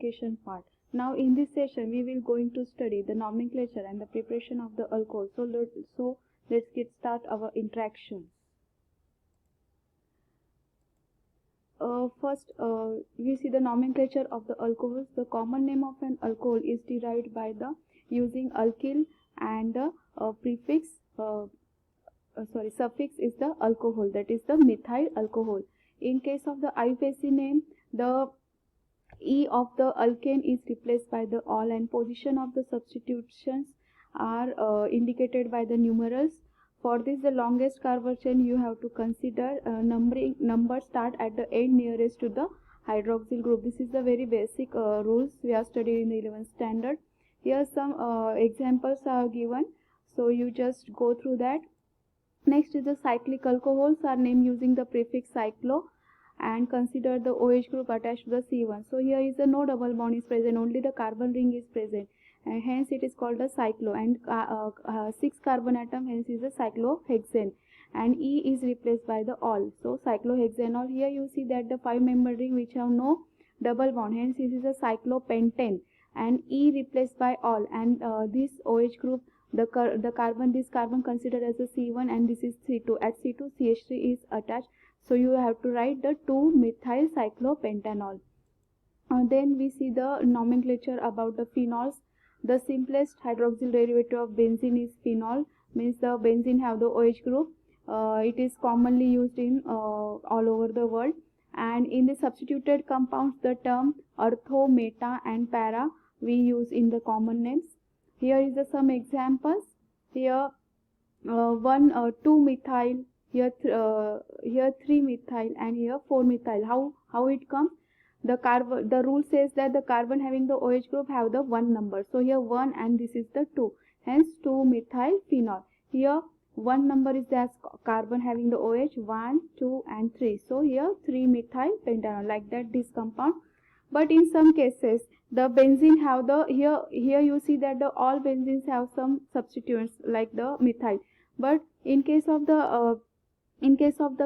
classification part. Now in this session we will going to study the nomenclature and the preparation of the alcohol. So let's get start our interactions. First, we see the nomenclature of the alcohols. The common name of an alcohol is derived by the using alkyl, and the suffix is the alcohol, that is the methyl alcohol. In case of the IUPAC name, the E of the alkane is replaced by the ol, and position of the substitutions are indicated by the numerals. For this, the longest carbon chain you have to consider numbers start at the end nearest to the hydroxyl group. This is the very basic rules we are studying in the 11th standard. Here some examples are given, so you just go through that. Next is the cyclic alcohols are named using the prefix cyclo, and consider the OH group attached to the C1. So here is the no double bond is present, only the carbon ring is present, and hence it is called a cyclo, and 6 carbon atom, hence is a cyclohexane, and E is replaced by the ol, so cyclohexanol. Here you see that the 5 member ring which have no double bond, hence this is a cyclopentane, and E replaced by ol, and this OH group, this carbon considered as a C1, and this is C2. At C2 CH3 is attached, so you have to write the 2-methyl cyclopentanol. Then we see the nomenclature about the phenols. The simplest hydroxyl derivative of benzene is phenol, means the benzene have the OH group. It is commonly used in all over the world, and in the substituted compounds the term ortho, meta and para we use in the common names. Here is the some examples. Here 2-methyl, here 3-methyl, and here 4-methyl. How it comes? The rule says that the carbon having the OH group have the 1 number. So here 1 and this is the 2. Hence 2-methyl phenol. Here 1 number is the carbon having the OH 1, 2 and 3. So here 3-methyl pentanol, like that this compound. But in some cases the benzene have the here you see that the all benzenes have some substituents like the methyl. But in case of the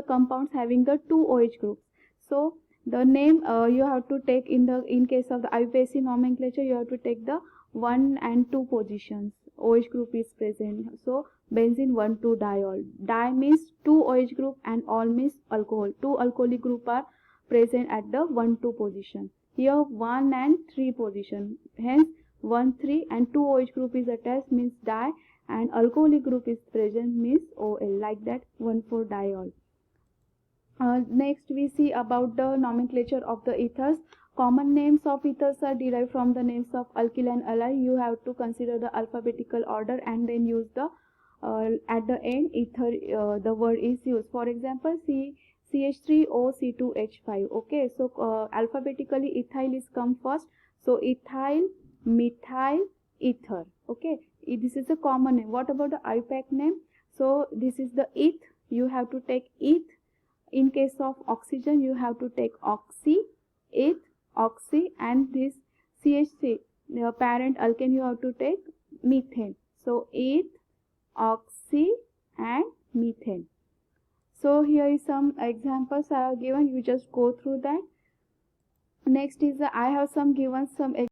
compounds having the 2 OH groups, so the name you have to take in case of the IUPAC nomenclature, you have to take the 1 and 2 positions. OH group is present, so benzene 1,2-diol. Di means 2 OH group and ol means alcohol. 2 alcoholic group are present at the 1,2 position. Here 1 and 3 position, hence 1, 3 and 2 OH group is attached means di, and alcoholic group is present means OL, like that 1,4-diol. Next we see about the nomenclature of the ethers. Common names of ethers are derived from the names of alkyl and allyl. You have to consider the alphabetical order and then use the at the end ether the word is used. For example, CH3O C2H5. Okay, so alphabetically ethyl is come first, so ethyl, methyl, ether. Okay, this is a common name. What about the IUPAC name? So this is the eth, you have to take eth. In case of oxygen you have to take oxy, eth, oxy, and this CH3 the parent alkane you have to take methane. So eth, oxy and methane. So here is some examples I have given, you just go through that. Next is I have given some